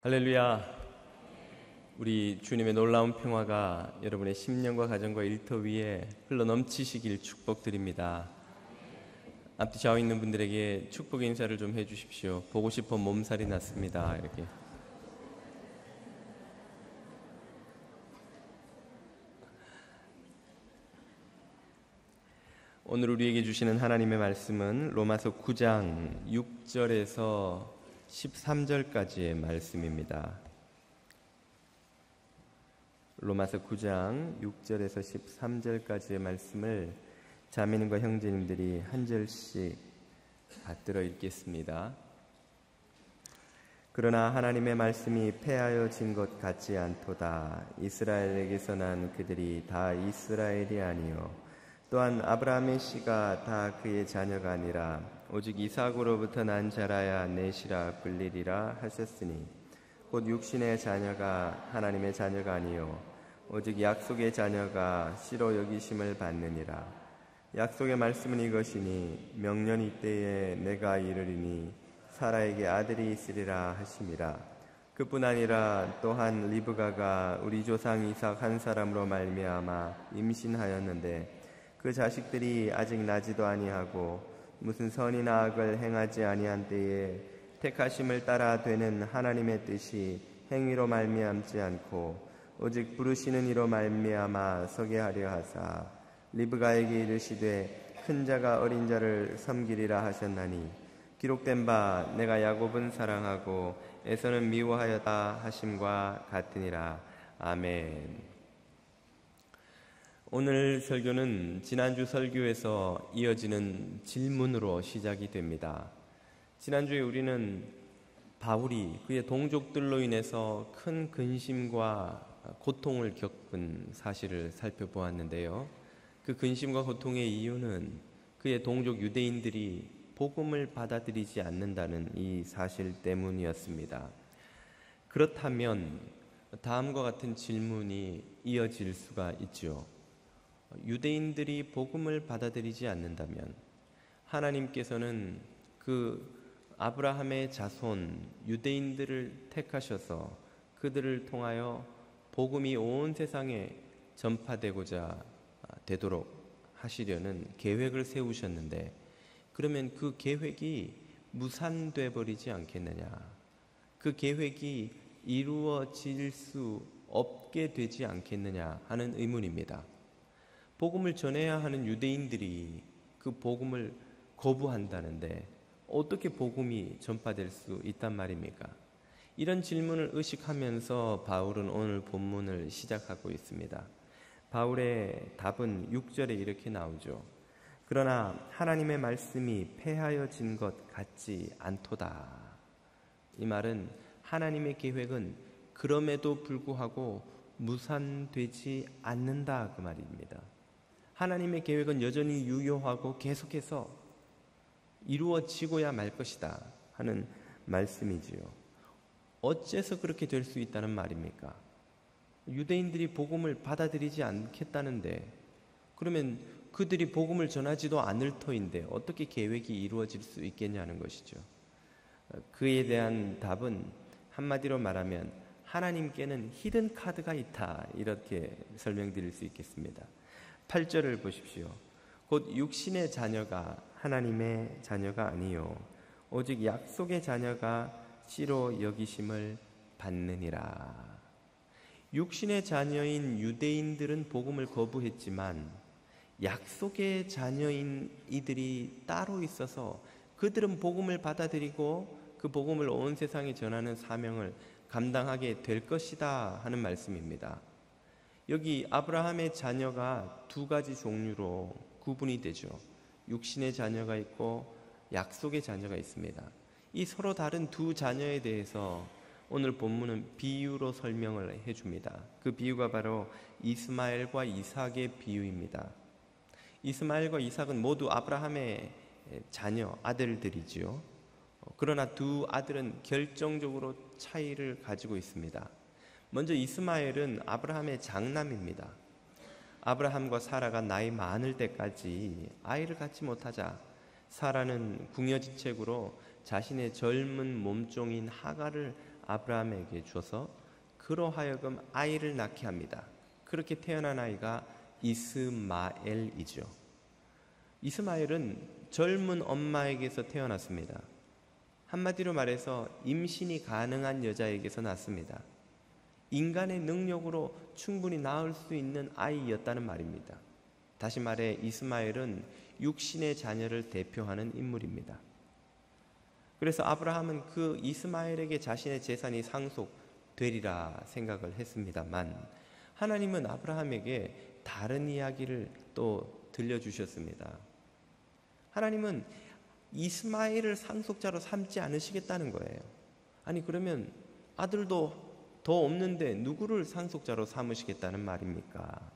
할렐루야. 우리 주님의 놀라운 평화가 여러분의 심령과 가정과 일터 위에 흘러넘치시길 축복드립니다. 앞뒤 좌우 있는 분들에게 축복 인사를 좀 해주십시오. 보고 싶어 몸살이 났습니다. 이렇게. 오늘 우리에게 주시는 하나님의 말씀은 로마서 9장 6절에서 13절까지의 말씀입니다. 로마서 9장 6절에서 13절까지의 말씀을 자매님과 형제님들이 한 절씩 받들어 읽겠습니다. 그러나 하나님의 말씀이 패하여진 것 같지 않도다. 이스라엘에게서 난 그들이 다 이스라엘이 아니요 또한 아브라함의 씨가 다 그의 자녀가 아니라 오직 이삭으로부터 난 자라야 내 씨라 불리리라 하셨으니 곧 육신의 자녀가 하나님의 자녀가 아니요 오직 약속의 자녀가 씨로 여기심을 받느니라. 약속의 말씀은 이것이니 명년이 때에 내가 이르리니 사라에게 아들이 있으리라 하심이라. 그뿐 아니라 또한 리브가가 우리 조상 이삭 한 사람으로 말미암아 임신하였는데 그 자식들이 아직 나지도 아니하고 무슨 선이나 악을 행하지 아니한 때에 택하심을 따라 되는 하나님의 뜻이 행위로 말미암지 않고 오직 부르시는 이로 말미암아 서게 하려 하사 리브가에게 이르시되 큰 자가 어린 자를 섬기리라 하셨나니 기록된 바 내가 야곱은 사랑하고 에서는 미워하였다 하심과 같으니라. 아멘. 오늘 설교는 지난주 설교에서 이어지는 질문으로 시작이 됩니다. 지난주에 우리는 바울이 그의 동족들로 인해서 큰 근심과 고통을 겪은 사실을 살펴보았는데요. 그 근심과 고통의 이유는 그의 동족 유대인들이 복음을 받아들이지 않는다는 이 사실 때문이었습니다. 그렇다면 다음과 같은 질문이 이어질 수가 있죠. 유대인들이 복음을 받아들이지 않는다면 하나님께서는 그 아브라함의 자손 유대인들을 택하셔서 그들을 통하여 복음이 온 세상에 전파되고자 되도록 하시려는 계획을 세우셨는데 그러면 그 계획이 무산돼 버리지 않겠느냐? 그 계획이 이루어질 수 없게 되지 않겠느냐 하는 의문입니다. 복음을 전해야 하는 유대인들이 그 복음을 거부한다는데 어떻게 복음이 전파될 수 있단 말입니까? 이런 질문을 의식하면서 바울은 오늘 본문을 시작하고 있습니다. 바울의 답은 6절에 이렇게 나오죠. 그러나 하나님의 말씀이 패하여진 것 같지 않도다. 이 말은 하나님의 계획은 그럼에도 불구하고 무산되지 않는다 그 말입니다. 하나님의 계획은 여전히 유효하고 계속해서 이루어지고야 말 것이다 하는 말씀이지요. 어째서 그렇게 될 수 있다는 말입니까? 유대인들이 복음을 받아들이지 않겠다는데 그러면 그들이 복음을 전하지도 않을 터인데 어떻게 계획이 이루어질 수 있겠냐는 것이죠. 그에 대한 답은 한마디로 말하면 하나님께는 히든 카드가 있다 이렇게 설명드릴 수 있겠습니다. 8절을 보십시오. 곧 육신의 자녀가 하나님의 자녀가 아니요 오직 약속의 자녀가 씨로 여기심을 받느니라. 육신의 자녀인 유대인들은 복음을 거부했지만 약속의 자녀인 이들이 따로 있어서 그들은 복음을 받아들이고 그 복음을 온 세상에 전하는 사명을 감당하게 될 것이다 하는 말씀입니다. 여기 아브라함의 자녀가 두 가지 종류로 구분이 되죠. 육신의 자녀가 있고 약속의 자녀가 있습니다. 이 서로 다른 두 자녀에 대해서 오늘 본문은 비유로 설명을 해줍니다. 그 비유가 바로 이스마엘과 이삭의 비유입니다. 이스마엘과 이삭은 모두 아브라함의 자녀, 아들들이지요. 그러나 두 아들은 결정적으로 차이를 가지고 있습니다. 먼저 이스마엘은 아브라함의 장남입니다. 아브라함과 사라가 나이 많을 때까지 아이를 갖지 못하자 사라는 궁여지책으로 자신의 젊은 몸종인 하갈을 아브라함에게 줘서 그로 하여금 아이를 낳게 합니다. 그렇게 태어난 아이가 이스마엘이죠. 이스마엘은 젊은 엄마에게서 태어났습니다. 한마디로 말해서 임신이 가능한 여자에게서 났습니다. 인간의 능력으로 충분히 낳을 수 있는 아이였다는 말입니다. 다시 말해 이스마엘은 육신의 자녀를 대표하는 인물입니다. 그래서 아브라함은 그 이스마엘에게 자신의 재산이 상속되리라 생각을 했습니다만, 하나님은 아브라함에게 다른 이야기를 또 들려주셨습니다. 하나님은 이스마엘을 상속자로 삼지 않으시겠다는 거예요. 아니, 그러면 아들도 더 없는데 누구를 상속자로 삼으시겠다는 말입니까?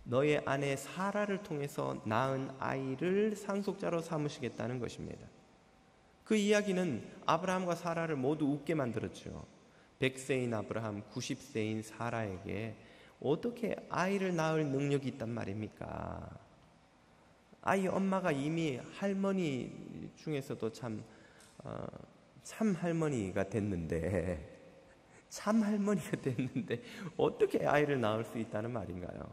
너의 아내 사라를 통해서 낳은 아이를 상속자로 삼으시겠다는 것입니다. 그 이야기는 아브라함과 사라를 모두 웃게 만들었죠. 100세인 아브라함, 90세인 사라에게 어떻게 아이를 낳을 능력이 있단 말입니까? 아이 엄마가 이미 할머니 중에서도 참 할머니가 됐는데, 참 할머니가 됐는데 어떻게 아이를 낳을 수 있다는 말인가요?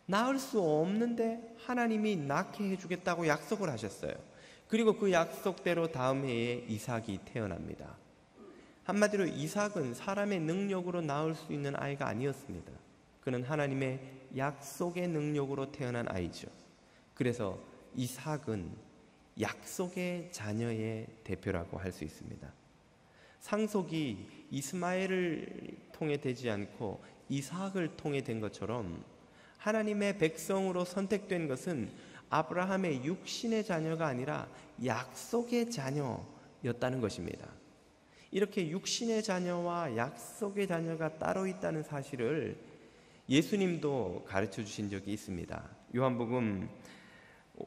낳을 수 없는데 하나님이 낳게 해주겠다고 약속을 하셨어요. 그리고 그 약속대로 다음 해에 이삭이 태어납니다. 한마디로 이삭은 사람의 능력으로 낳을 수 있는 아이가 아니었습니다. 그는 하나님의 약속의 능력으로 태어난 아이죠. 그래서 이삭은 약속의 자녀의 대표라고 할 수 있습니다. 상속이 이스마엘을 통해 되지 않고 이삭을 통해 된 것처럼 하나님의 백성으로 선택된 것은 아브라함의 육신의 자녀가 아니라 약속의 자녀였다는 것입니다. 이렇게 육신의 자녀와 약속의 자녀가 따로 있다는 사실을 예수님도 가르쳐 주신 적이 있습니다. 요한복음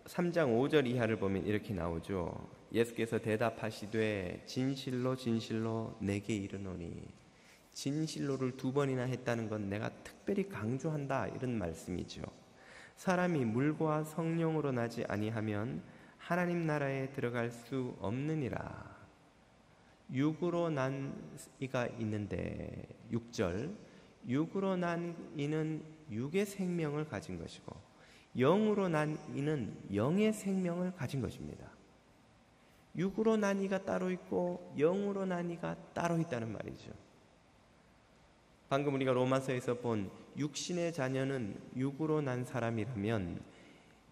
3장 5절 이하를 보면 이렇게 나오죠. 예수께서 대답하시되 진실로 진실로 내게 이르노니, 진실로를 2번이나 했다는 건 내가 특별히 강조한다, 이런 말씀이죠. 사람이 물과 성령으로 나지 아니하면 하나님 나라에 들어갈 수 없느니라. 육으로 난 이가 있는데, 6절, 육으로 난 이는 육의 생명을 가진 것이고 영으로 난 이는 영의 생명을 가진 것입니다. 육으로 난 이가 따로 있고 영으로 난 이가 따로 있다는 말이죠. 방금 우리가 로마서에서 본 육신의 자녀는 육으로 난 사람이라면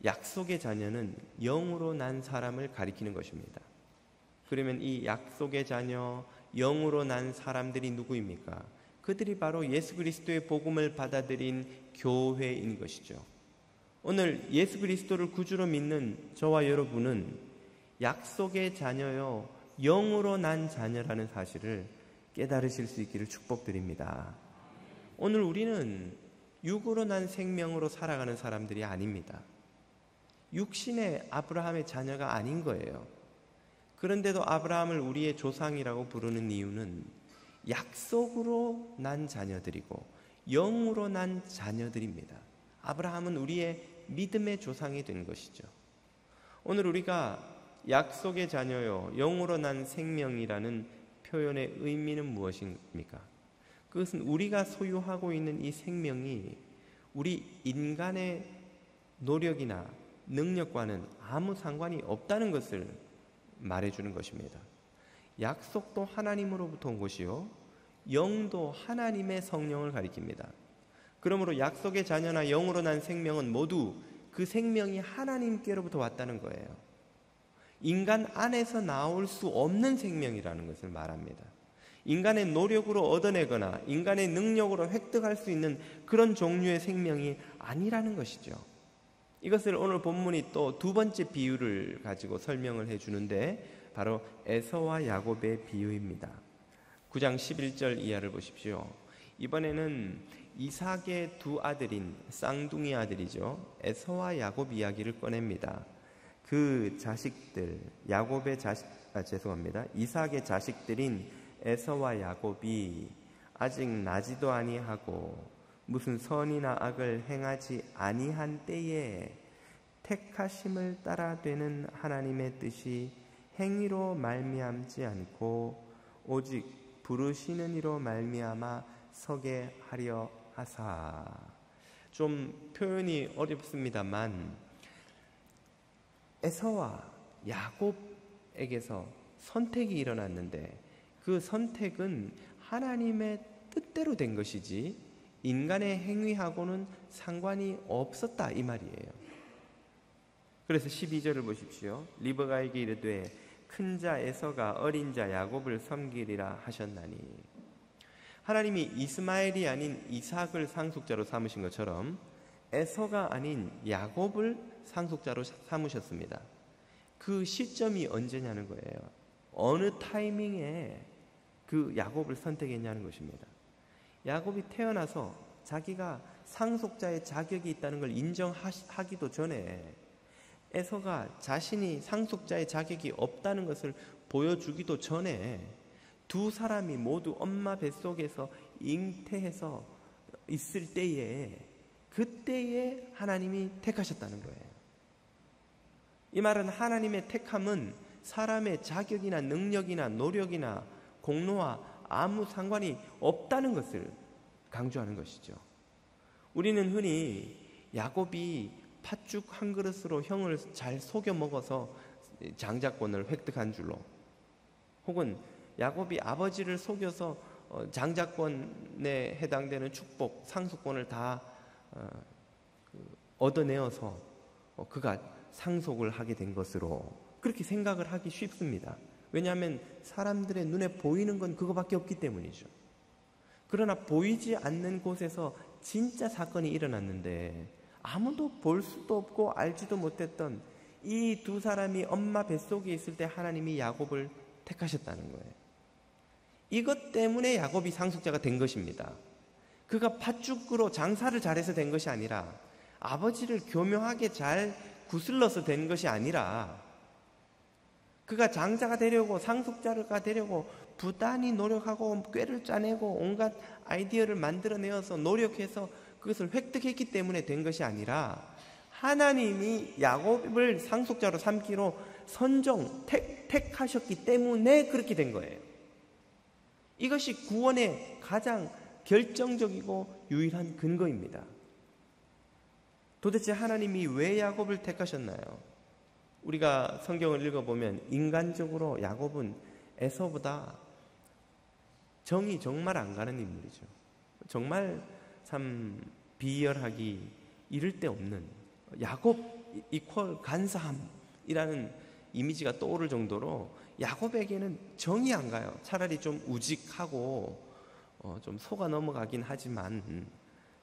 약속의 자녀는 영으로 난 사람을 가리키는 것입니다. 그러면 이 약속의 자녀, 영으로 난 사람들이 누구입니까? 그들이 바로 예수 그리스도의 복음을 받아들인 교회인 것이죠. 오늘 예수 그리스도를 구주로 믿는 저와 여러분은 약속의 자녀요, 영으로 난 자녀라는 사실을 깨달으실 수 있기를 축복드립니다. 오늘 우리는 육으로 난 생명으로 살아가는 사람들이 아닙니다. 육신의 아브라함의 자녀가 아닌 거예요. 그런데도 아브라함을 우리의 조상이라고 부르는 이유는 약속으로 난 자녀들이고 영으로 난 자녀들입니다. 아브라함은 우리의 믿음의 조상이 된 것이죠. 오늘 우리가 약속의 자녀요, 영으로 난 생명이라는 표현의 의미는 무엇입니까? 그것은 우리가 소유하고 있는 이 생명이 우리 인간의 노력이나 능력과는 아무 상관이 없다는 것을 말해주는 것입니다. 약속도 하나님으로부터 온 것이요, 영도 하나님의 성령을 가리킵니다. 그러므로 약속의 자녀나 영으로 난 생명은 모두 그 생명이 하나님께로부터 왔다는 거예요. 인간 안에서 나올 수 없는 생명이라는 것을 말합니다. 인간의 노력으로 얻어내거나 인간의 능력으로 획득할 수 있는 그런 종류의 생명이 아니라는 것이죠. 이것을 오늘 본문이 또 2번째 비유를 가지고 설명을 해주는데 바로 에서와 야곱의 비유입니다. 9장 11절 이하를 보십시오. 이번에는 이삭의 2 아들인 쌍둥이 아들이죠, 에서와 야곱 이야기를 꺼냅니다. 그 자식들, 이삭의 자식들인 에서와 야곱이 아직 나지도 아니하고 무슨 선이나 악을 행하지 아니한 때에 택하심을 따라 되는 하나님의 뜻이 행위로 말미암지 않고 오직 부르시는 이로 말미암아 서게 하려 하사. 좀 표현이 어렵습니다만 에서와 야곱에게서 선택이 일어났는데 그 선택은 하나님의 뜻대로 된 것이지 인간의 행위하고는 상관이 없었다 이 말이에요. 그래서 12절을 보십시오. 리브가에게 이르되 큰 자 에서가 어린 자 야곱을 섬기리라 하셨나니. 하나님이 이스마엘이 아닌 이삭을 상속자로 삼으신 것처럼 에서가 아닌 야곱을 상속자로 삼으셨습니다. 그 시점이 언제냐는 거예요. 어느 타이밍에 그 야곱을 선택했냐는 것입니다. 야곱이 태어나서 자기가 상속자의 자격이 있다는 걸 인정하기도 전에 에서가 자신이 상속자의 자격이 없다는 것을 보여주기도 전에 두 사람이 모두 엄마 뱃속에서 잉태해서 있을 때에 그때에 하나님이 택하셨다는 거예요. 이 말은 하나님의 택함은 사람의 자격이나 능력이나 노력이나 공로와 아무 상관이 없다는 것을 강조하는 것이죠. 우리는 흔히 야곱이 팥죽 한 그릇으로 형을 잘 속여 먹어서 장자권을 획득한 줄로, 혹은 야곱이 아버지를 속여서 장자권에 해당되는 축복, 상속권을 다 얻어내어서 그가 상속을 하게 된 것으로 그렇게 생각을 하기 쉽습니다. 왜냐하면 사람들의 눈에 보이는 건 그거밖에 없기 때문이죠. 그러나 보이지 않는 곳에서 진짜 사건이 일어났는데 아무도 볼 수도 없고 알지도 못했던 이 두 사람이 엄마 뱃속에 있을 때 하나님이 야곱을 택하셨다는 거예요. 이것 때문에 야곱이 상속자가 된 것입니다. 그가 팥죽으로 장사를 잘해서 된 것이 아니라, 아버지를 교묘하게 잘 구슬러서 된 것이 아니라, 그가 장자가 되려고, 상속자가 되려고 부단히 노력하고 꾀를 짜내고 온갖 아이디어를 만들어내어서 노력해서 그것을 획득했기 때문에 된 것이 아니라, 하나님이 야곱을 상속자로 삼기로 택하셨기 때문에 그렇게 된 거예요. 이것이 구원의 가장 결정적이고 유일한 근거입니다. 도대체 하나님이 왜 야곱을 택하셨나요? 우리가 성경을 읽어보면 인간적으로 야곱은 에서보다 정이 정말 안 가는 인물이죠. 정말 참 비열하기 이를 데 없는, 야곱 이퀄 간사함이라는 이미지가 떠오를 정도로 야곱에게는 정이 안 가요. 차라리 좀 우직하고 좀 속아 넘어가긴 하지만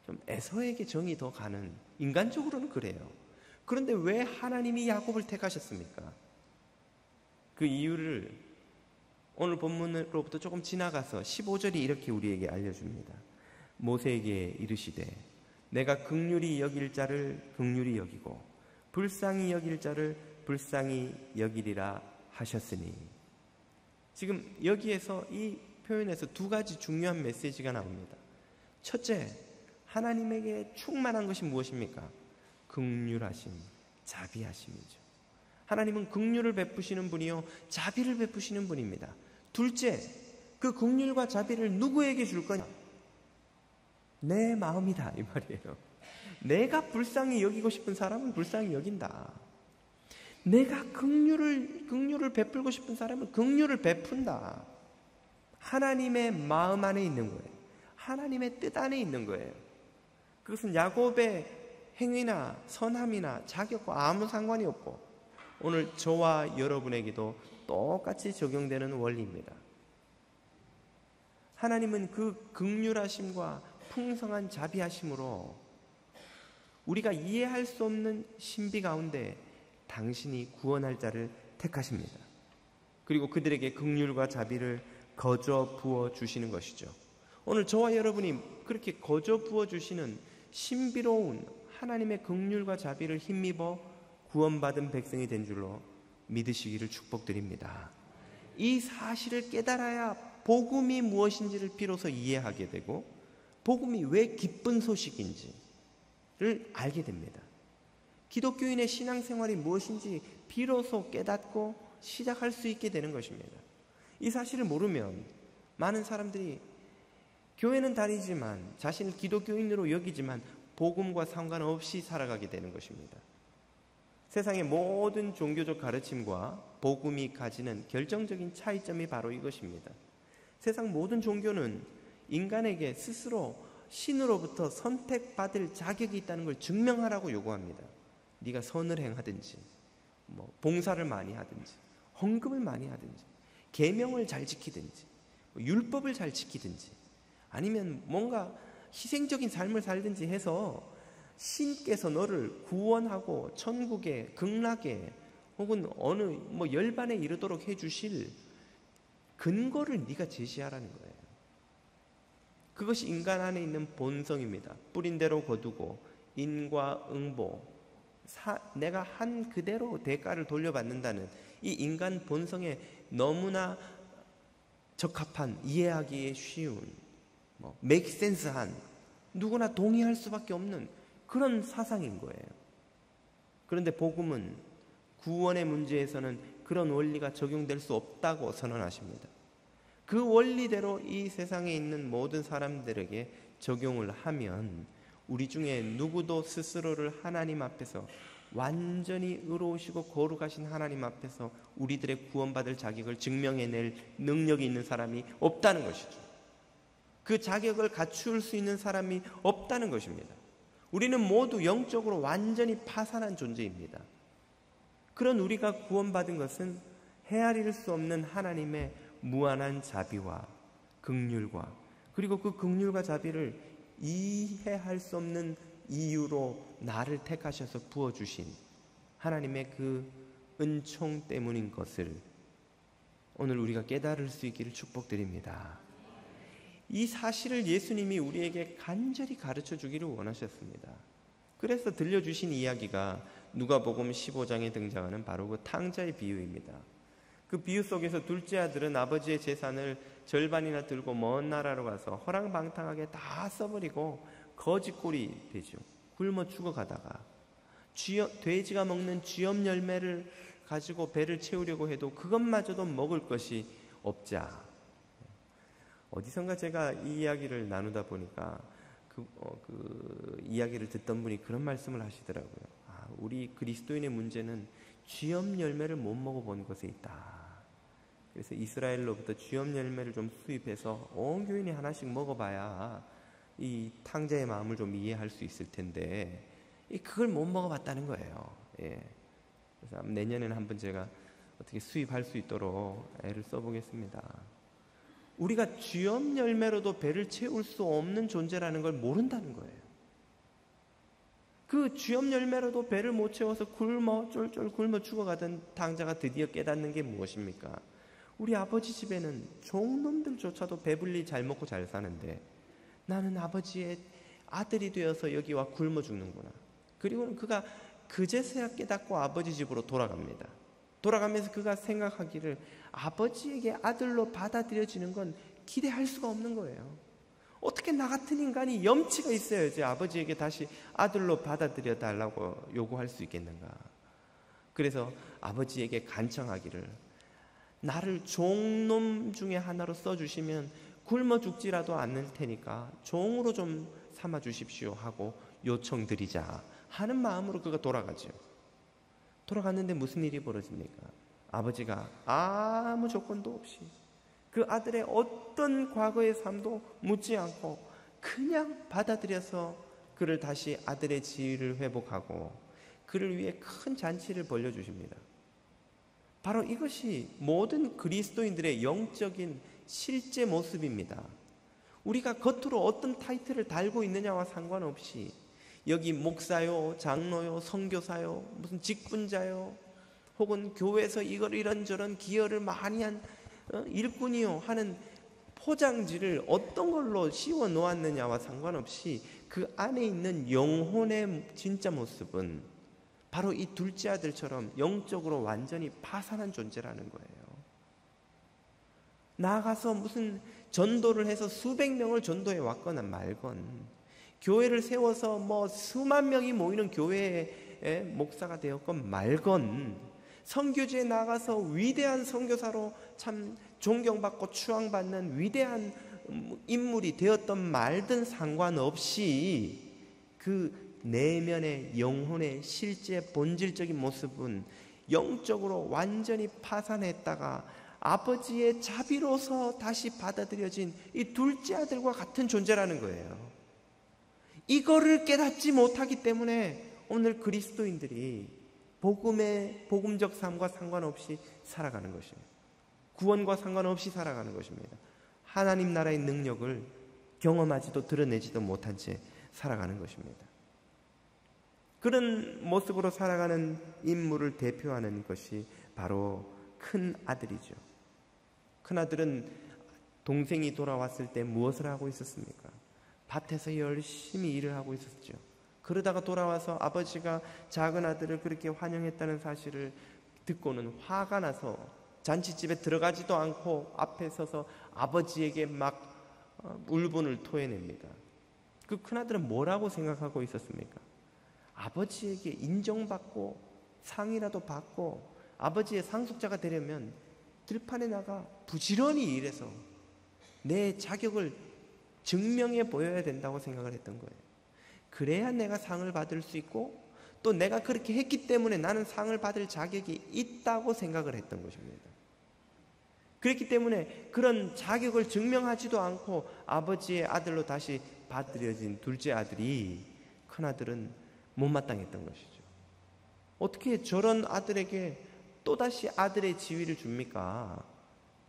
좀 에서에게 정이 더 가는, 인간적으로는 그래요. 그런데 왜 하나님이 야곱을 택하셨습니까? 그 이유를 오늘 본문으로부터 조금 지나가서 15절이 이렇게 우리에게 알려줍니다. 모세에게 이르시되 내가 긍휼히 여길 자를 긍휼히 여기고 불쌍히 여길 자를 불쌍히 여기리라 하셨으니. 지금 여기에서 이 표현에서 두 가지 중요한 메시지가 나옵니다. 첫째, 하나님에게 충만한 것이 무엇입니까? 긍휼하심, 자비하심이죠. 하나님은 긍휼을 베푸시는 분이요 자비를 베푸시는 분입니다. 둘째, 그 긍휼과 자비를 누구에게 줄 거냐? 내 마음이다 이 말이에요. 내가 불쌍히 여기고 싶은 사람은 불쌍히 여긴다. 내가 긍휼을 베풀고 싶은 사람은 긍휼을 베푼다. 하나님의 마음 안에 있는 거예요. 하나님의 뜻 안에 있는 거예요. 그것은 야곱의 행위나 선함이나 자격과 아무 상관이 없고 오늘 저와 여러분에게도 똑같이 적용되는 원리입니다. 하나님은 그 긍휼하심과 풍성한 자비하심으로 우리가 이해할 수 없는 신비 가운데 당신이 구원할 자를 택하십니다. 그리고 그들에게 긍휼과 자비를 거저 부어 주시는 것이죠. 오늘 저와 여러분이 그렇게 거저 부어 주시는 신비로운 하나님의 긍휼과 자비를 힘입어 구원받은 백성이 된 줄로 믿으시기를 축복드립니다. 이 사실을 깨달아야 복음이 무엇인지를 비로소 이해하게 되고 복음이 왜 기쁜 소식인지를 알게 됩니다. 기독교인의 신앙생활이 무엇인지 비로소 깨닫고 시작할 수 있게 되는 것입니다. 이 사실을 모르면 많은 사람들이 교회는 다니지만 자신을 기독교인으로 여기지만 복음과 상관없이 살아가게 되는 것입니다. 세상의 모든 종교적 가르침과 복음이 가지는 결정적인 차이점이 바로 이것입니다. 세상 모든 종교는 인간에게 스스로 신으로부터 선택받을 자격이 있다는 걸 증명하라고 요구합니다. 네가 선을 행하든지 봉사를 많이 하든지 헌금을 많이 하든지 계명을 잘 지키든지 율법을 잘 지키든지 아니면 뭔가 희생적인 삶을 살든지 해서 신께서 너를 구원하고 천국에 극락에 혹은 어느 열반에 이르도록 해주실 근거를 네가 제시하라는 거예요. 그것이 인간 안에 있는 본성입니다. 뿌린 대로 거두고 인과응보, 내가 한 그대로 대가를 돌려받는다는 이 인간 본성에 너무나 적합한, 이해하기에 쉬운, make sense한, 누구나 동의할 수밖에 없는 그런 사상인 거예요. 그런데 복음은 구원의 문제에서는 그런 원리가 적용될 수 없다고 선언하십니다. 그 원리대로 이 세상에 있는 모든 사람들에게 적용을 하면 우리 중에 누구도 스스로를 하나님 앞에서 완전히 의로우시고 거룩하신 하나님 앞에서 우리들의 구원받을 자격을 증명해낼 능력이 있는 사람이 없다는 것이죠. 그 자격을 갖출 수 있는 사람이 없다는 것입니다. 우리는 모두 영적으로 완전히 파산한 존재입니다. 그런 우리가 구원받은 것은 헤아릴 수 없는 하나님의 무한한 자비와 긍휼과 그리고 그 긍휼과 자비를 이해할 수 없는 이유로 나를 택하셔서 부어주신 하나님의 그 은총 때문인 것을 오늘 우리가 깨달을 수 있기를 축복드립니다. 이 사실을 예수님이 우리에게 간절히 가르쳐 주기를 원하셨습니다. 그래서 들려주신 이야기가 누가복음 15장에 등장하는 바로 그 탕자의 비유입니다. 그 비유 속에서 둘째 아들은 아버지의 재산을 절반이나 들고 먼 나라로 가서 허랑방탕하게 다 써버리고 거지꼴이 되죠. 굶어 죽어가다가 돼지가 먹는 쥐염 열매를 가지고 배를 채우려고 해도 그것마저도 먹을 것이 없자. 어디선가 제가 이 이야기를 나누다 보니까 그 이야기를 듣던 분이 그런 말씀을 하시더라고요. 우리 그리스도인의 문제는 쥐염 열매를 못 먹어본 것에 있다. 그래서 이스라엘로부터 쥐염 열매를 좀 수입해서 온 교인이 하나씩 먹어봐야 이 탕자의 마음을 좀 이해할 수 있을 텐데 그걸 못 먹어봤다는 거예요. 그래서 내년에는 한번 제가 어떻게 수입할 수 있도록 애를 써보겠습니다. 우리가 쥐염 열매로도 배를 채울 수 없는 존재라는 걸 모른다는 거예요. 그 쥐염 열매로도 배를 못 채워서 쫄쫄 굶어 죽어가던 탕자가 드디어 깨닫는 게 무엇입니까? 우리 아버지 집에는 종놈들조차도 배불리 잘 먹고 잘 사는데 나는 아버지의 아들이 되어서 여기 와 굶어 죽는구나. 그리고는 그가 그제서야 깨닫고 아버지 집으로 돌아갑니다. 돌아가면서 그가 생각하기를 아버지에게 아들로 받아들여지는 건 기대할 수가 없는 거예요. 어떻게 나 같은 인간이 염치가 있어야지 아버지에게 다시 아들로 받아들여 달라고 요구할 수 있겠는가. 그래서 아버지에게 간청하기를 나를 종놈 중에 하나로 써주시면 굶어 죽지라도 않을 테니까 종으로 좀 삼아 주십시오 하고 요청드리자 하는 마음으로 그가 돌아가죠. 돌아갔는데 무슨 일이 벌어집니까? 아버지가 아무 조건도 없이 그 아들의 어떤 과거의 삶도 묻지 않고 그냥 받아들여서 그를 다시 아들의 지위를 회복하고 그를 위해 큰 잔치를 벌려주십니다. 바로 이것이 모든 그리스도인들의 영적인 실제 모습입니다. 우리가 겉으로 어떤 타이틀을 달고 있느냐와 상관없이 여기 목사요, 장로요, 선교사요, 무슨 직분자요, 혹은 교회에서 이걸 이런저런 기여를 많이 한 일꾼이요 하는 포장지를 어떤 걸로 씌워 놓았느냐와 상관없이 그 안에 있는 영혼의 진짜 모습은 바로 이 둘째 아들처럼 영적으로 완전히 파산한 존재라는 거예요. 나가서 무슨 전도를 해서 수백 명을 전도해 왔거나 말건 교회를 세워서 수만 명이 모이는 교회의 목사가 되었건 말건 선교지에 나가서 위대한 선교사로 참 존경받고 추앙받는 위대한 인물이 되었던 말든 상관없이 그 내면의 영혼의 실제 본질적인 모습은 영적으로 완전히 파산했다가 아버지의 자비로서 다시 받아들여진 이 둘째 아들과 같은 존재라는 거예요. 이거를 깨닫지 못하기 때문에 오늘 그리스도인들이 복음적 삶과 상관없이 살아가는 것입니다. 구원과 상관없이 살아가는 것입니다. 하나님 나라의 능력을 경험하지도 드러내지도 못한 채 살아가는 것입니다. 그런 모습으로 살아가는 인물을 대표하는 것이 바로 큰 아들이죠. 큰 아들은 동생이 돌아왔을 때 무엇을 하고 있었습니까? 밭에서 열심히 일을 하고 있었죠. 그러다가 돌아와서 아버지가 작은 아들을 그렇게 환영했다는 사실을 듣고는 화가 나서 잔치집에 들어가지도 않고 앞에 서서 아버지에게 막 울분을 토해냅니다. 그 큰아들은 뭐라고 생각하고 있었습니까? 아버지에게 인정받고 상이라도 받고 아버지의 상속자가 되려면 들판에 나가 부지런히 일해서 내 자격을 증명해 보여야 된다고 생각을 했던 거예요. 그래야 내가 상을 받을 수 있고 또 내가 그렇게 했기 때문에 나는 상을 받을 자격이 있다고 생각을 했던 것입니다. 그렇기 때문에 그런 자격을 증명하지도 않고 아버지의 아들로 다시 받들여진 둘째 아들이 큰아들은 못마땅했던 것이죠. 어떻게 저런 아들에게 또다시 아들의 지위를 줍니까?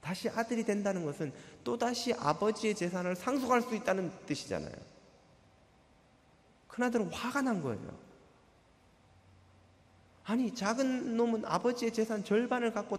다시 아들이 된다는 것은 또다시 아버지의 재산을 상속할 수 있다는 뜻이잖아요. 큰아들은 화가 난 거예요. 아니, 작은 놈은 아버지의 재산 절반을 갖고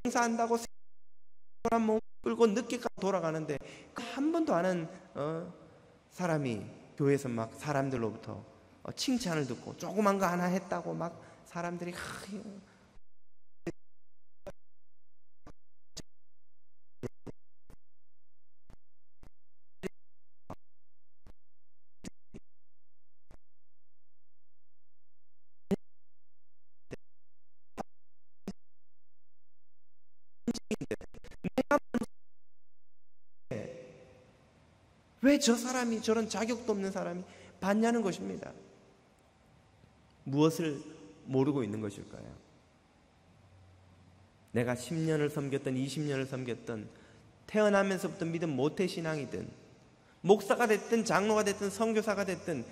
봉사한다고 사람 몸 끌고 늦게까지 돌아가는데 한 번도 안 한 사람이 교회에서 막 사람들로부터 칭찬을 듣고 조그만 거 하나 했다고 막 사람들이 왜 저 사람이 저런 자격도 없는 사람이 받냐는 것입니다. 무엇을 모르고 있는 것일까요? 내가 10년을 섬겼던 20년을 섬겼던 태어나면서부터 믿은 모태신앙이든 목사가 됐든 장로가 됐든 선교사가 됐든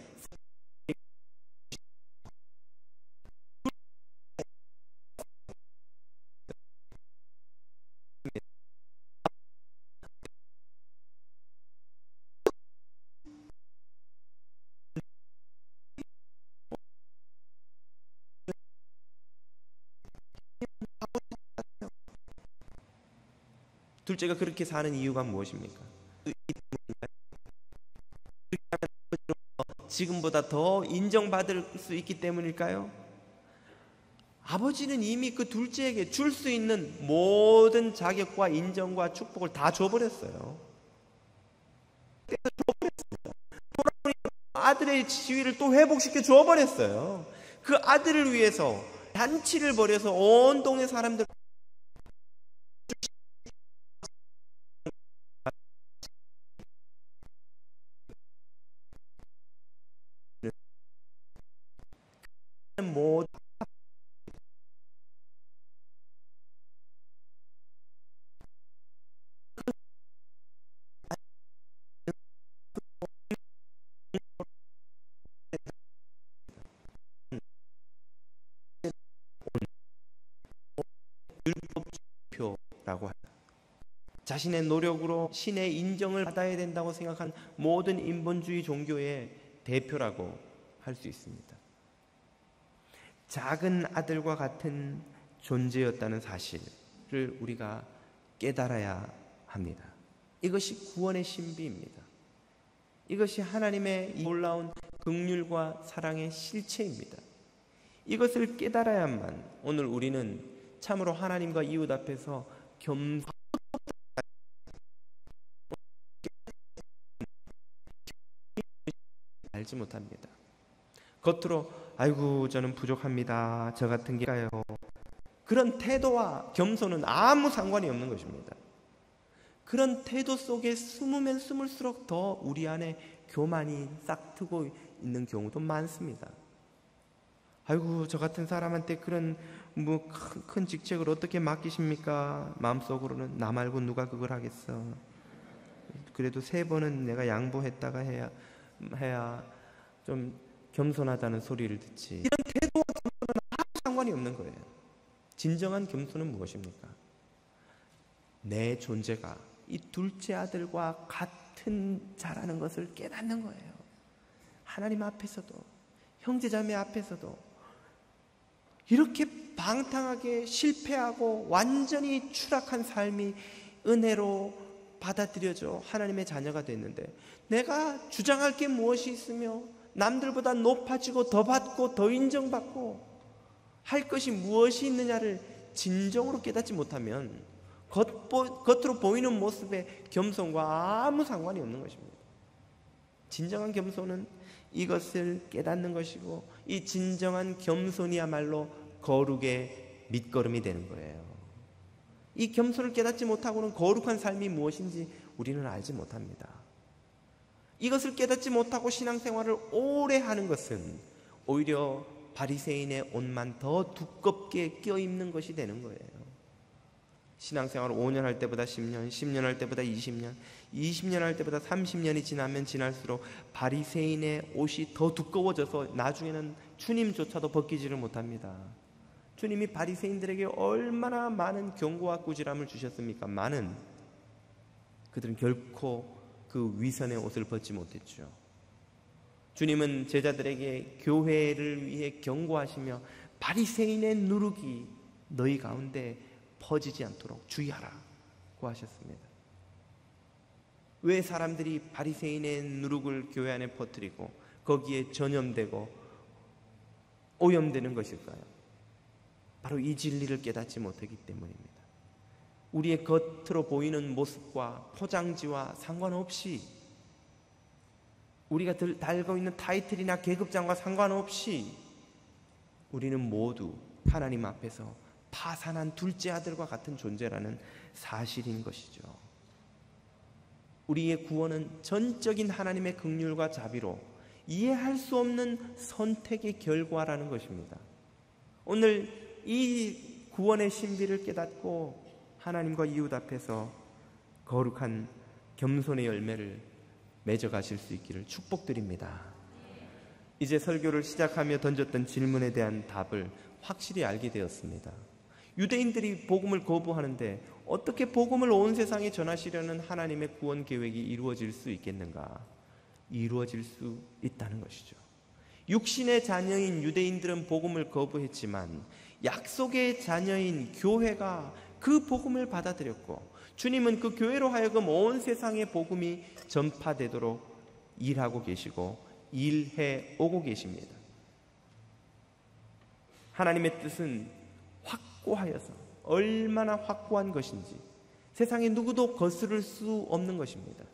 둘째가 그렇게 사는 이유가 무엇입니까? 지금보다 더 인정받을 수 있기 때문일까요? 아버지는 이미 그 둘째에게 줄 수 있는 모든 자격과 인정과 축복을 다 줘버렸어요. 아들의 지위를 또 회복시켜 줘버렸어요. 그 아들을 위해서 잔치를 벌여서 온 동네 사람들 모든 율법표라고 합니다. 자신의 노력으로 신의 인정을 받아야 된다고 생각한 모든 인본주의 종교의 대표라고 할 수 있습니다. 작은 아들과 같은 존재였다는 사실을 우리가 깨달아야 합니다. 이것이 구원의 신비입니다. 이것이 하나님의 놀라운 긍휼과 사랑의 실체입니다. 이것을 깨달아야만 오늘 우리는 참으로 하나님과 이웃 앞에서 알지 못합니다. 겉으로 아이고 저는 부족합니다. 저 같은 게가요. 그런 태도와 겸손은 아무 상관이 없는 것입니다. 그런 태도 속에 숨으면 숨을수록 더 우리 안에 교만이 싹트고 있는 경우도 많습니다. 아이고 저 같은 사람한테 그런 큰 직책을 어떻게 맡기십니까? 마음속으로는 나 말고 누가 그걸 하겠어. 그래도 3번은 내가 양보했다가 해야 좀 겸손하다는 소리를 듣지. 이런 태도와 겸손은 아무 상관이 없는 거예요. 진정한 겸손은 무엇입니까? 내 존재가 이 둘째 아들과 같은 자라는 것을 깨닫는 거예요. 하나님 앞에서도 형제자매 앞에서도 이렇게 방탕하게 실패하고 완전히 추락한 삶이 은혜로 받아들여져 하나님의 자녀가 됐는데, 내가 주장할 게 무엇이 있으며 남들보다 높아지고 더 받고 더 인정받고 할 것이 무엇이 있느냐를 진정으로 깨닫지 못하면 겉으로 보이는 모습의 겸손과 아무 상관이 없는 것입니다. 진정한 겸손은 이것을 깨닫는 것이고, 이 진정한 겸손이야말로 거룩의 밑거름이 되는 거예요. 이 겸손을 깨닫지 못하고는 거룩한 삶이 무엇인지 우리는 알지 못합니다. 이것을 깨닫지 못하고 신앙생활을 오래 하는 것은 오히려 바리새인의 옷만 더 두껍게 껴입는 것이 되는 거예요. 신앙생활을 5년 할 때보다 10년, 10년 할 때보다 20년, 20년 할 때보다 30년이 지나면 지날수록 바리새인의 옷이 더 두꺼워져서 나중에는 주님조차도 벗기지를 못합니다. 주님이 바리새인들에게 얼마나 많은 경고와 꾸지람을 주셨습니까? 많은. 그들은 결코 그 위선의 옷을 벗지 못했죠. 주님은 제자들에게 교회를 위해 경고하시며 바리새인의 누룩이 너희 가운데 퍼지지 않도록 주의하라고 하셨습니다. 왜 사람들이 바리새인의 누룩을 교회 안에 퍼뜨리고 거기에 전염되고 오염되는 것일까요? 바로 이 진리를 깨닫지 못하기 때문입니다. 우리의 겉으로 보이는 모습과 포장지와 상관없이, 우리가 달고 있는 타이틀이나 계급장과 상관없이 우리는 모두 하나님 앞에서 파산한 둘째 아들과 같은 존재라는 사실인 것이죠. 우리의 구원은 전적인 하나님의 긍휼과 자비로 이해할 수 없는 선택의 결과라는 것입니다. 오늘 이 구원의 신비를 깨닫고 하나님과 이웃 앞에서 거룩한 겸손의 열매를 맺어가실 수 있기를 축복드립니다. 이제 설교를 시작하며 던졌던 질문에 대한 답을 확실히 알게 되었습니다. 유대인들이 복음을 거부하는데 어떻게 복음을 온 세상에 전하시려는 하나님의 구원 계획이 이루어질 수 있겠는가? 이루어질 수 있다는 것이죠. 육신의 자녀인 유대인들은 복음을 거부했지만 약속의 자녀인 교회가 그 복음을 받아들였고, 주님은 그 교회로 하여금 온 세상에 복음이 전파되도록 일하고 계시고 일해 오고 계십니다. 하나님의 뜻은 확고하여서 얼마나 확고한 것인지 세상에 누구도 거스를 수 없는 것입니다.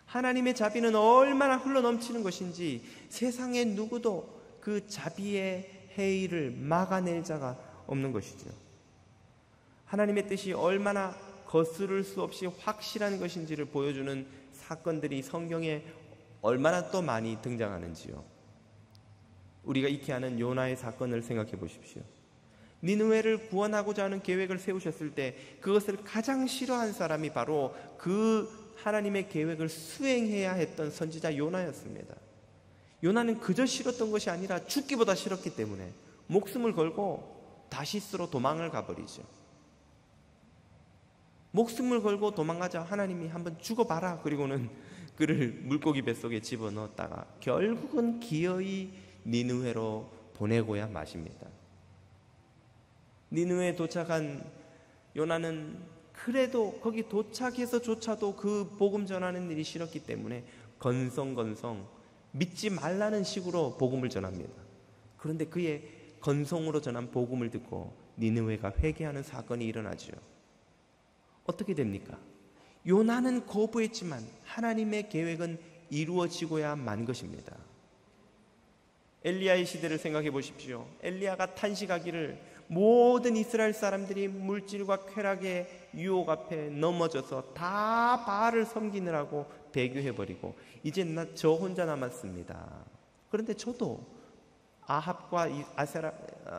하나님의 자비는 얼마나 흘러넘치는 것인지 세상에 누구도 그 자비의 해일을 막아낼 자가 없는 것이죠. 하나님의 뜻이 얼마나 거스를 수 없이 확실한 것인지를 보여주는 사건들이 성경에 얼마나 또 많이 등장하는지요. 우리가 익히 아는 요나의 사건을 생각해 보십시오. 니느웨를 구원하고자 하는 계획을 세우셨을 때 그것을 가장 싫어한 사람이 바로 그 하나님의 계획을 수행해야 했던 선지자 요나였습니다. 요나는 그저 싫었던 것이 아니라 죽기보다 싫었기 때문에 목숨을 걸고 다시스로 도망을 가버리죠. 목숨을 걸고 도망가자 하나님이 한번 죽어봐라. 그리고는 그를 물고기 뱃속에 집어넣었다가 결국은 기어이 니느웨로 보내고야 마십니다. 니느웨에 도착한 요나는 그래도 거기 도착해서조차도 그 복음 전하는 일이 싫었기 때문에 건성건성 믿지 말라는 식으로 복음을 전합니다. 그런데 그의 건성으로 전한 복음을 듣고 니느웨가 회개하는 사건이 일어나죠. 어떻게 됩니까? 요나는 거부했지만 하나님의 계획은 이루어지고야 만 것입니다. 엘리야의 시대를 생각해 보십시오. 엘리야가 탄식하기를 모든 이스라엘 사람들이 물질과 쾌락의 유혹 앞에 넘어져서 다 바알을 섬기느라고 배교해버리고 이제 저 혼자 남았습니다. 그런데 저도 아합과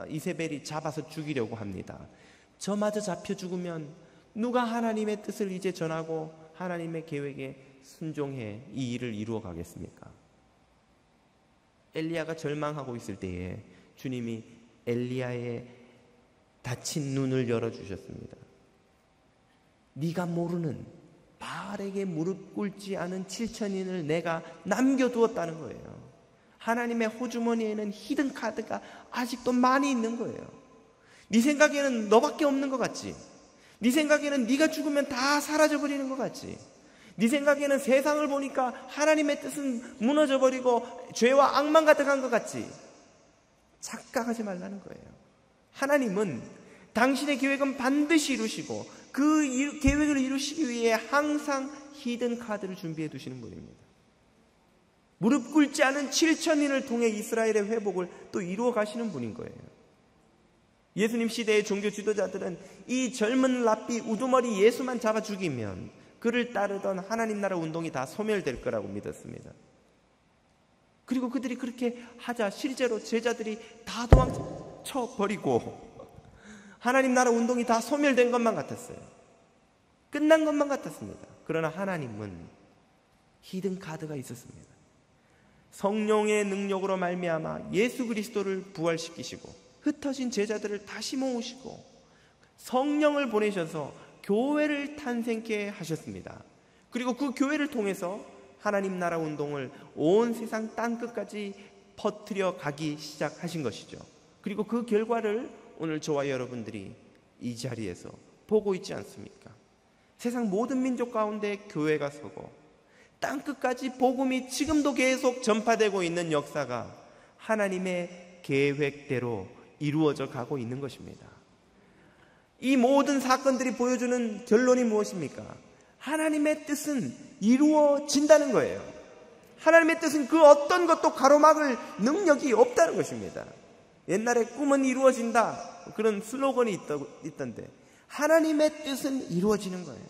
이세벨이 잡아서 죽이려고 합니다. 저마저 잡혀 죽으면 누가 하나님의 뜻을 이제 전하고 하나님의 계획에 순종해 이 일을 이루어 가겠습니까? 엘리야가 절망하고 있을 때에 주님이 엘리야의 닫힌 눈을 열어주셨습니다. 네가 모르는 바알에게 무릎 꿇지 않은 7천인을 내가 남겨두었다는 거예요. 하나님의 호주머니에는 히든 카드가 아직도 많이 있는 거예요. 네 생각에는 너밖에 없는 것 같지? 네 생각에는 네가 죽으면 다 사라져버리는 것 같지? 네 생각에는 세상을 보니까 하나님의 뜻은 무너져버리고 죄와 악만 가득한 것 같지? 착각하지 말라는 거예요. 하나님은 당신의 계획은 반드시 이루시고 그 계획을 이루시기 위해 항상 히든 카드를 준비해 두시는 분입니다. 무릎 꿇지 않은 7천인을 통해 이스라엘의 회복을 또 이루어 가시는 분인 거예요. 예수님 시대의 종교 지도자들은 이 젊은 랍비 우두머리 예수만 잡아 죽이면 그를 따르던 하나님 나라 운동이 다 소멸될 거라고 믿었습니다. 그리고 그들이 그렇게 하자 실제로 제자들이 다 도망쳐 버리고 하나님 나라 운동이 다 소멸된 것만 같았어요. 끝난 것만 같았습니다. 그러나 하나님은 히든 카드가 있었습니다. 성령의 능력으로 말미암아 예수 그리스도를 부활시키시고 흩어진 제자들을 다시 모으시고 성령을 보내셔서 교회를 탄생케 하셨습니다. 그리고 그 교회를 통해서 하나님 나라 운동을 온 세상 땅끝까지 퍼뜨려 가기 시작하신 것이죠. 그리고 그 결과를 오늘 저와 여러분들이 이 자리에서 보고 있지 않습니까? 세상 모든 민족 가운데 교회가 서고 땅끝까지 복음이 지금도 계속 전파되고 있는 역사가 하나님의 계획대로 이루어져 가고 있는 것입니다. 이 모든 사건들이 보여주는 결론이 무엇입니까? 하나님의 뜻은 이루어진다는 거예요. 하나님의 뜻은 그 어떤 것도 가로막을 능력이 없다는 것입니다. 옛날에 꿈은 이루어진다 그런 슬로건이 있던데 하나님의 뜻은 이루어지는 거예요.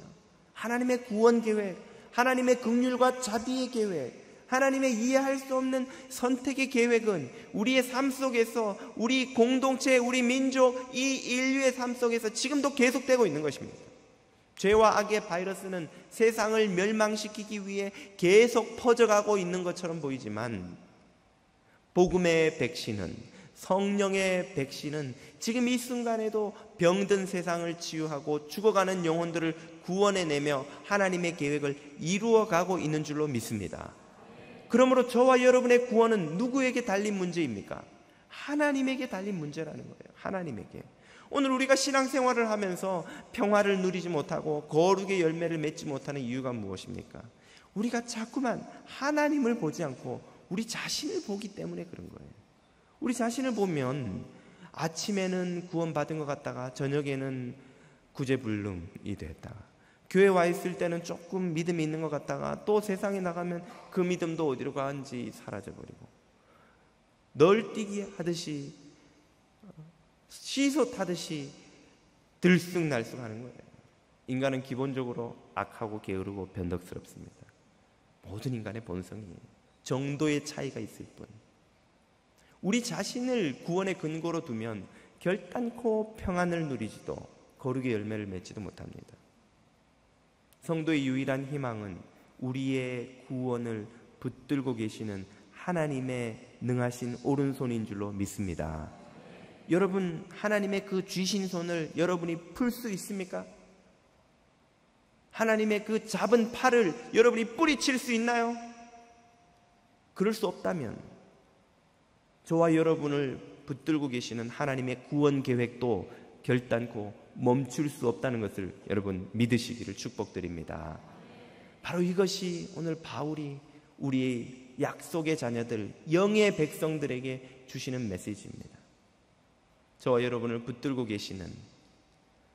하나님의 구원 계획, 하나님의 긍휼과 자비의 계획, 하나님의 이해할 수 없는 선택의 계획은 우리의 삶 속에서 우리 공동체, 우리 민족, 이 인류의 삶 속에서 지금도 계속되고 있는 것입니다. 죄와 악의 바이러스는 세상을 멸망시키기 위해 계속 퍼져가고 있는 것처럼 보이지만 복음의 백신은, 성령의 백신은 지금 이 순간에도 병든 세상을 치유하고 죽어가는 영혼들을 구원해내며 하나님의 계획을 이루어가고 있는 줄로 믿습니다. 그러므로 저와 여러분의 구원은 누구에게 달린 문제입니까? 하나님에게 달린 문제라는 거예요. 하나님에게. 오늘 우리가 신앙생활을 하면서 평화를 누리지 못하고 거룩의 열매를 맺지 못하는 이유가 무엇입니까? 우리가 자꾸만 하나님을 보지 않고 우리 자신을 보기 때문에 그런 거예요. 우리 자신을 보면 아침에는 구원받은 것 같다가 저녁에는 구제불능이 됐다가 교회 와 있을 때는 조금 믿음이 있는 것 같다가 또 세상에 나가면 그 믿음도 어디로 가는지 사라져버리고 널뛰기 하듯이 시소 타듯이 들쑥날쑥 하는 거예요. 인간은 기본적으로 악하고 게으르고 변덕스럽습니다. 모든 인간의 본성이 정도의 차이가 있을 뿐 우리 자신을 구원의 근거로 두면 결단코 평안을 누리지도 거룩의 열매를 맺지도 못합니다. 성도의 유일한 희망은 우리의 구원을 붙들고 계시는 하나님의 능하신 오른손인 줄로 믿습니다. 여러분, 하나님의 그 쥐신 손을 여러분이 풀 수 있습니까? 하나님의 그 잡은 팔을 여러분이 뿌리칠 수 있나요? 그럴 수 없다면 저와 여러분을 붙들고 계시는 하나님의 구원 계획도 결단코 멈출 수 없다는 것을 여러분 믿으시기를 축복드립니다. 바로 이것이 오늘 바울이 우리의 약속의 자녀들, 영의 백성들에게 주시는 메시지입니다. 저와 여러분을 붙들고 계시는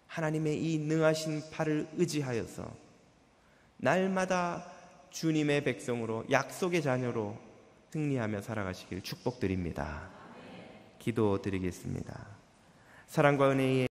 하나님의 이 능하신 팔을 의지하여서 날마다 주님의 백성으로, 약속의 자녀로 승리하며 살아가시길 축복드립니다. 기도드리겠습니다. 사랑과 은혜의